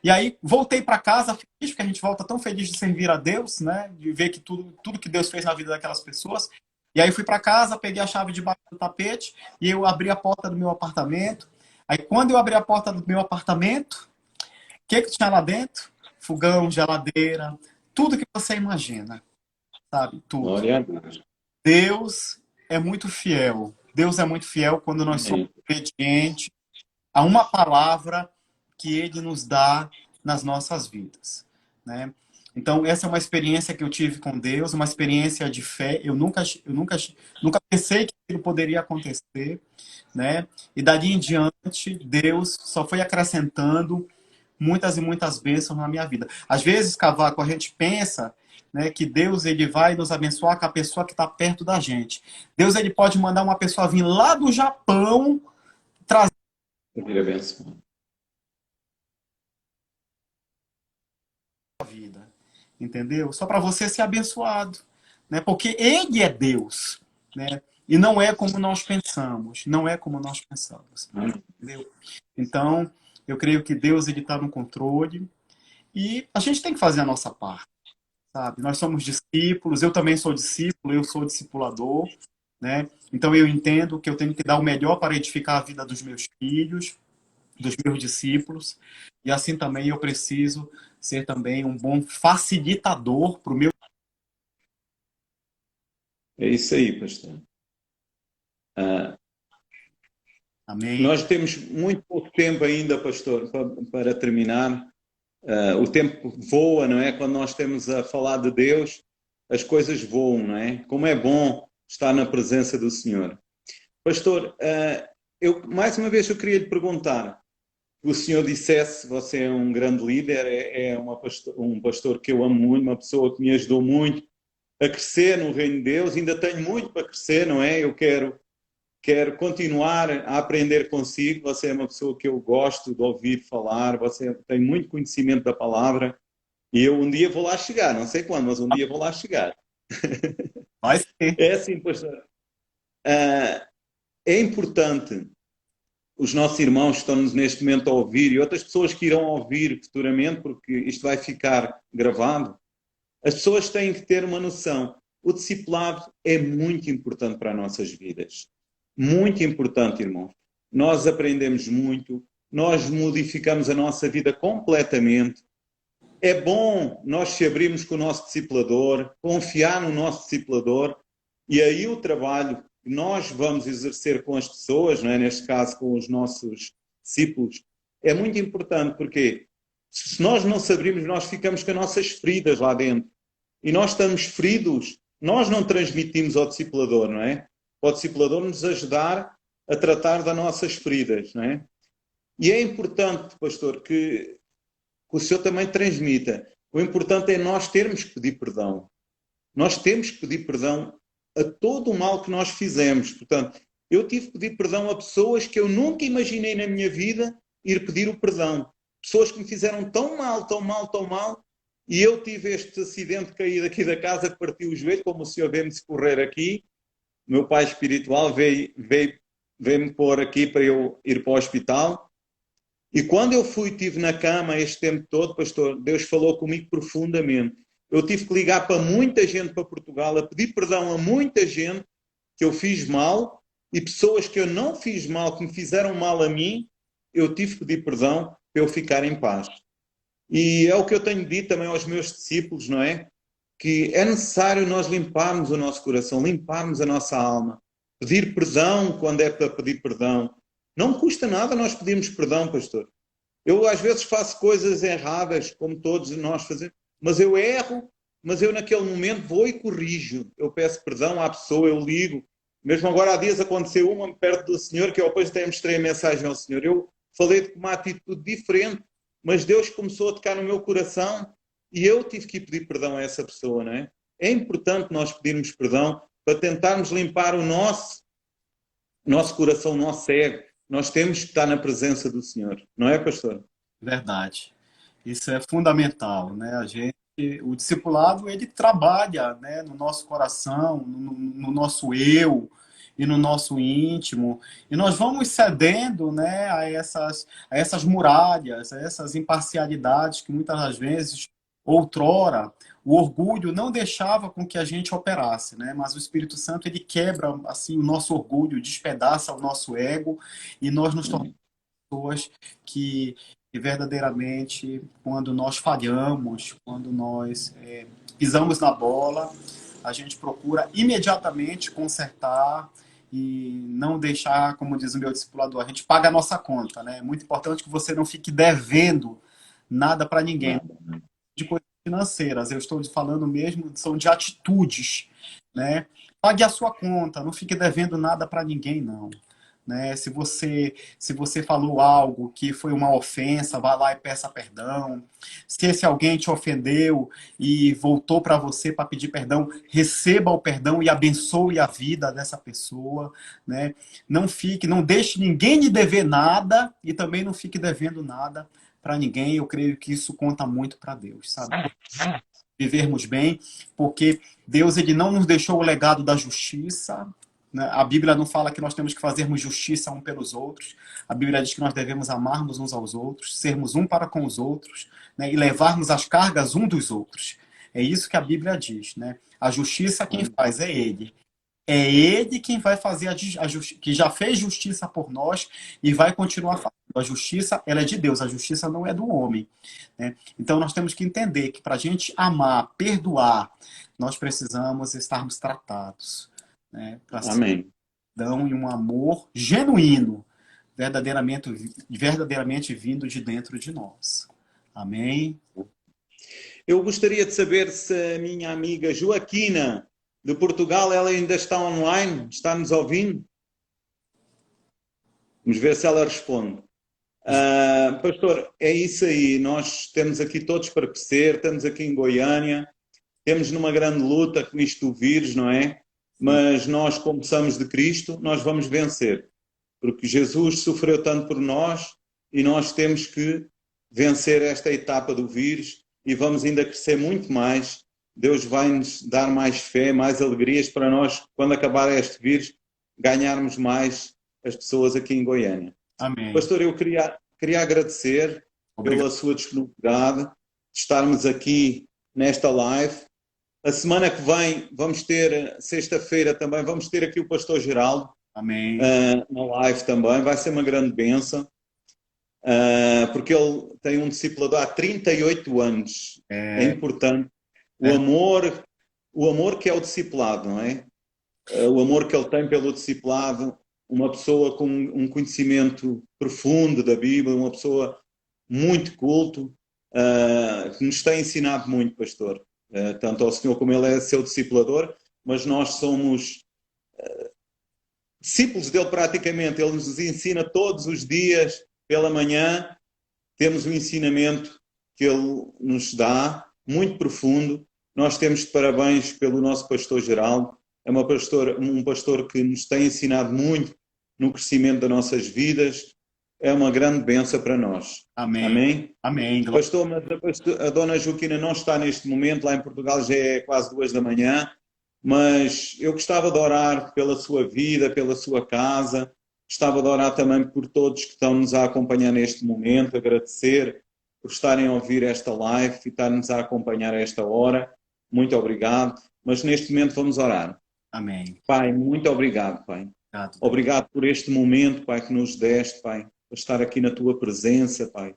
E aí voltei para casa feliz, porque a gente volta tão feliz de servir a Deus, né? De ver que tudo que Deus fez na vida daquelas pessoas. E aí fui para casa, peguei a chave debaixo do tapete e eu abri a porta do meu apartamento. Aí quando eu abri a porta do meu apartamento, o que tinha lá dentro? Fogão, geladeira, tudo que você imagina, sabe? Tudo. Glória a Deus. Deus é muito fiel. Deus é muito fiel quando nós somos obedientes a uma palavra que Ele nos dá nas nossas vidas, né? Então, essa é uma experiência que eu tive com Deus, uma experiência de fé. Eu nunca pensei que aquilo poderia acontecer, né? E dali em diante, Deus só foi acrescentando muitas e muitas bênçãos na minha vida. Às vezes, Cavaco, a gente pensa, né, que Deus ele vai nos abençoar com a pessoa que está perto da gente. Deus ele pode mandar uma pessoa vir lá do Japão trazer a bênção. Vida, entendeu? Só para você ser abençoado, né? Porque Ele é Deus, né? E não é como nós pensamos, não é como nós pensamos, entendeu? Então, eu creio que Deus ele está no controle e a gente tem que fazer a nossa parte, sabe? Nós somos discípulos, eu também sou discípulo, eu sou discipulador, né? Então eu entendo que eu tenho que dar o melhor para edificar a vida dos meus filhos, dos meus discípulos, e assim também eu preciso ser também um bom facilitador para o meu. É isso aí, pastor. Amém. Nós temos muito pouco tempo ainda, pastor, para terminar. O tempo voa, não é? Quando nós estamos a falar de Deus, as coisas voam, não é? Como é bom estar na presença do Senhor. Pastor, mais uma vez eu queria lhe perguntar, o senhor dissesse, você é um grande líder, um pastor que eu amo muito, uma pessoa que me ajudou muito a crescer no reino de Deus, ainda tenho muito para crescer, não é? Eu quero continuar a aprender consigo, você é uma pessoa que eu gosto de ouvir falar, você tem muito conhecimento da palavra, e eu um dia vou lá chegar, não sei quando, mas um dia vou lá chegar. Vai ser. É assim, pastor. É importante os nossos irmãos que estão-nos neste momento a ouvir e outras pessoas que irão ouvir futuramente, porque isto vai ficar gravado, as pessoas têm que ter uma noção. O discipulado é muito importante para as nossas vidas. muito importante, irmãos. Nós aprendemos muito, nós modificamos a nossa vida completamente. É bom nós se abrirmos com o nosso discipulador, confiar no nosso discipulador, e aí o trabalho que nós vamos exercer com as pessoas, não é? Neste caso com os nossos discípulos, é muito importante, porque se nós não se abrirmos, nós ficamos com as nossas feridas lá dentro. E nós estamos feridos, nós não transmitimos ao discipulador, não é? Para o discipulador nos ajudar a tratar das nossas feridas, não é? E é importante, pastor, que o Senhor também transmita. O importante é nós termos que pedir perdão. Nós temos que pedir perdão a todo o mal que nós fizemos. Portanto, eu tive que pedir perdão a pessoas que eu nunca imaginei na minha vida ir pedir o perdão. Pessoas que me fizeram tão mal, tão mal, tão mal, e eu tive este acidente caído aqui da casa que partiu o joelho, como o Senhor veio-me socorrer aqui. O meu pai espiritual veio-me pôr aqui para eu ir para o hospital. E quando eu estive na cama este tempo todo, pastor, Deus falou comigo profundamente. Eu tive que ligar para muita gente para Portugal, a pedir perdão a muita gente que eu fiz mal, e pessoas que eu não fiz mal, que me fizeram mal a mim, eu tive que pedir perdão para eu ficar em paz. E é o que eu tenho dito também aos meus discípulos, não é? Que é necessário nós limparmos o nosso coração, limparmos a nossa alma, pedir perdão quando é para pedir perdão. Não custa nada nós pedirmos perdão, pastor. Eu às vezes faço coisas erradas, como todos nós fazemos, mas eu erro, mas eu naquele momento vou e corrijo. Eu peço perdão à pessoa, eu ligo. Mesmo agora há dias aconteceu uma perto do Senhor, que eu depois até mostrei a mensagem ao Senhor. Eu falei de uma atitude diferente, mas Deus começou a tocar no meu coração e eu tive que pedir perdão a essa pessoa, não é? É importante nós pedirmos perdão para tentarmos limpar o nosso coração, o nosso ego. Nós temos que estar na presença do Senhor, não é, pastor? Verdade. Isso é fundamental, né? O discipulado, ele trabalha, né, no nosso coração, no nosso eu e no nosso íntimo, e nós vamos cedendo, né, a essas muralhas, a essas imparcialidades que muitas das vezes, outrora, o orgulho não deixava com que a gente operasse, né? Mas o Espírito Santo, ele quebra assim o nosso orgulho, despedaça o nosso ego, e nós nos tornamos pessoas que verdadeiramente, quando nós falhamos, quando nós pisamos na bola, a gente procura imediatamente consertar e não deixar, como diz o meu discipulador, a gente paga a nossa conta, né? É muito importante que você não fique devendo nada para ninguém, de coisas financeiras. Eu estou falando mesmo, são de atitudes, né? Pague a sua conta, não fique devendo nada para ninguém, não. Né? Se você falou algo que foi uma ofensa, vá lá e peça perdão. Se esse alguém te ofendeu e voltou para você para pedir perdão, receba o perdão e abençoe a vida dessa pessoa, né? Não deixe ninguém lhe dever nada e também não fique devendo nada para ninguém. Eu creio que isso conta muito para Deus, sabe? Vivermos bem, porque Deus, ele não nos deixou o legado da justiça. A Bíblia não fala que nós temos que fazermos justiça um pelos outros. A Bíblia diz que nós devemos amarmos uns aos outros, sermos um para com os outros, né, e levarmos as cargas um dos outros. É isso que a Bíblia diz, né? A justiça quem faz é Ele. É Ele quem vai fazer que já fez justiça por nós e vai continuar fazendo. A justiça, ela é de Deus, a justiça não é do homem, né? Então nós temos que entender que para a gente amar, perdoar, nós precisamos estarmos tratados, né? Para ser perdão e um amor genuíno, verdadeiramente vindo de dentro de nós. Amém? Eu gostaria de saber se a minha amiga Joaquina, de Portugal, ela ainda está online, está nos ouvindo? Vamos ver se ela responde. Pastor, é isso aí, nós temos aqui todos para crescer, estamos aqui em Goiânia, temos numa grande luta com isto do vírus, não é? Mas nós, como somos de Cristo, nós vamos vencer. Porque Jesus sofreu tanto por nós e nós temos que vencer esta etapa do vírus e vamos ainda crescer muito mais. Deus vai nos dar mais fé, mais alegrias para nós, quando acabar este vírus, ganharmos mais as pessoas aqui em Goiânia. Amém. Pastor, eu queria agradecer pela sua disponibilidade de estarmos aqui nesta live. A semana que vem vamos ter, sexta-feira também, vamos ter aqui o pastor Geraldo. Amém. Na live também. Vai ser uma grande bênção. Porque ele tem um discipulador há 38 anos. É importante. O amor que é o discipulado, não é? O amor que ele tem pelo discipulado, uma pessoa com um conhecimento profundo da Bíblia, uma pessoa muito culto, que nos tem ensinado muito, pastor. Tanto ao Senhor como ele é seu discipulador, mas nós somos discípulos dele praticamente. Ele nos ensina todos os dias, pela manhã, temos um ensinamento que ele nos dá, muito profundo. Nós temos de parabéns pelo nosso pastor Geraldo. É um pastor que nos tem ensinado muito no crescimento das nossas vidas. É uma grande bênção para nós. Amém. Amém? Amém. Pastor, mas a dona Joaquina não está neste momento, lá em Portugal já é quase 2 da manhã, mas eu gostava de orar pela sua vida, pela sua casa, gostava de orar também por todos que estão-nos a acompanhar neste momento, agradecer por estarem a ouvir esta live e estarem-nos a acompanhar a esta hora. Muito obrigado, mas neste momento vamos orar. Amém. Pai, muito obrigado, Pai. Obrigado por este momento, Pai, que nos deste, Pai, por estar aqui na Tua presença, Pai,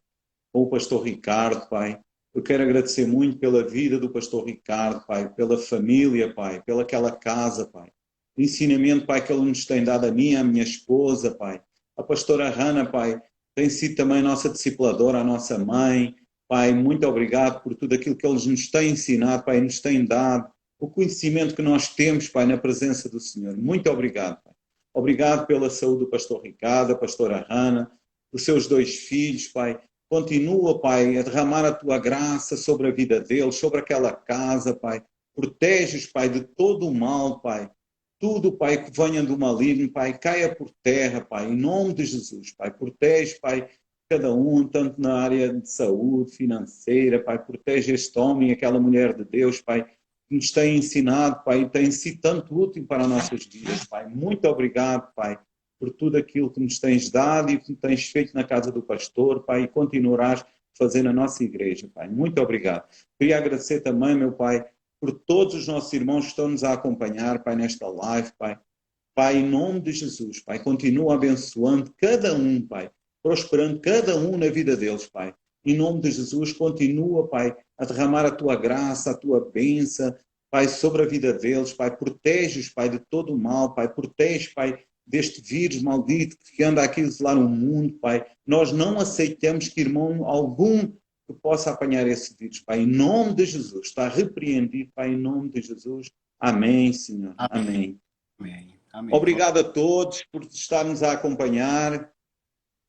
com o pastor Ricardo, Pai. Eu quero agradecer muito pela vida do pastor Ricardo, Pai, pela família, Pai, pelaquela casa, Pai. O ensinamento, Pai, que ele nos tem dado a mim, à minha esposa, Pai. A pastora Hannah, Pai, tem sido também nossa discipuladora, a nossa mãe. Pai, muito obrigado por tudo aquilo que eles nos têm ensinado, Pai, nos têm dado. O conhecimento que nós temos, Pai, na presença do Senhor. Muito obrigado, Pai. Obrigado pela saúde do pastor Ricardo, a pastora Hannah, dos seus 2 filhos, Pai. Continua, Pai, a derramar a Tua graça sobre a vida deles, sobre aquela casa, Pai. Protege-os, Pai, de todo o mal, Pai. Tudo, Pai, que venha do maligno, Pai, caia por terra, Pai, em nome de Jesus, Pai. Protege, Pai, cada um, tanto na área de saúde, financeira, Pai. Protege este homem e aquela mulher de Deus, Pai, que nos tem ensinado, Pai, e tem sido tanto útil para as nossas vidas, Pai. Muito obrigado, Pai, por tudo aquilo que nos tens dado e que tens feito na casa do pastor, Pai, e continuarás a fazer na nossa igreja, Pai. Muito obrigado. Queria agradecer também, meu Pai, por todos os nossos irmãos que estão-nos a acompanhar, Pai, nesta live, Pai. Pai, em nome de Jesus, Pai, continua abençoando cada um, Pai, prosperando cada um na vida deles, Pai. Em nome de Jesus, continua, Pai, a derramar a Tua graça, a Tua bênção, Pai, sobre a vida deles, Pai. Protege-os, Pai, de todo o mal, Pai. Protege, Pai, deste vírus maldito que anda aqui a zelar o mundo, Pai. Nós não aceitamos que irmão algum que possa apanhar esse vírus, Pai. Em nome de Jesus. Está repreendido, Pai, em nome de Jesus. Amém, Senhor. Amém. Amém. Amém. Obrigado a todos por estarmos a acompanhar.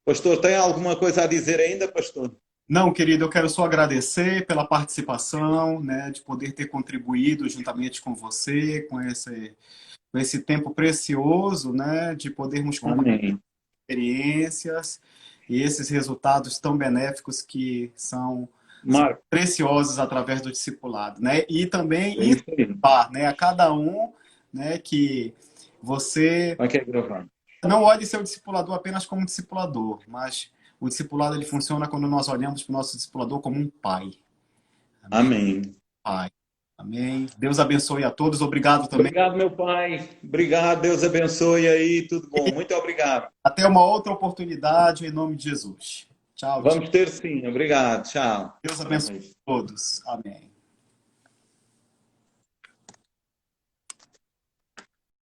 Pastor, tem alguma coisa a dizer ainda, pastor? Não, querido, eu quero só agradecer pela participação, né, de poder ter contribuído juntamente com você, com esse tempo precioso, né, de podermos compartilhar experiências e esses resultados tão benéficos que são preciosos através do discipulado, né? E também incentivar, né, a cada um, né, que você não olhe seu discipulador apenas como discipulador, mas o discipulado ele funciona quando nós olhamos para o nosso discipulador como um pai. Amém. Pai. Amém. Deus abençoe a todos. Obrigado também. Obrigado, meu pai. Obrigado. Deus abençoe aí. Tudo bom. Muito obrigado. Até uma outra oportunidade em nome de Jesus. Tchau. Vamos ter sim. Obrigado. Tchau. Deus abençoe a todos. Amém.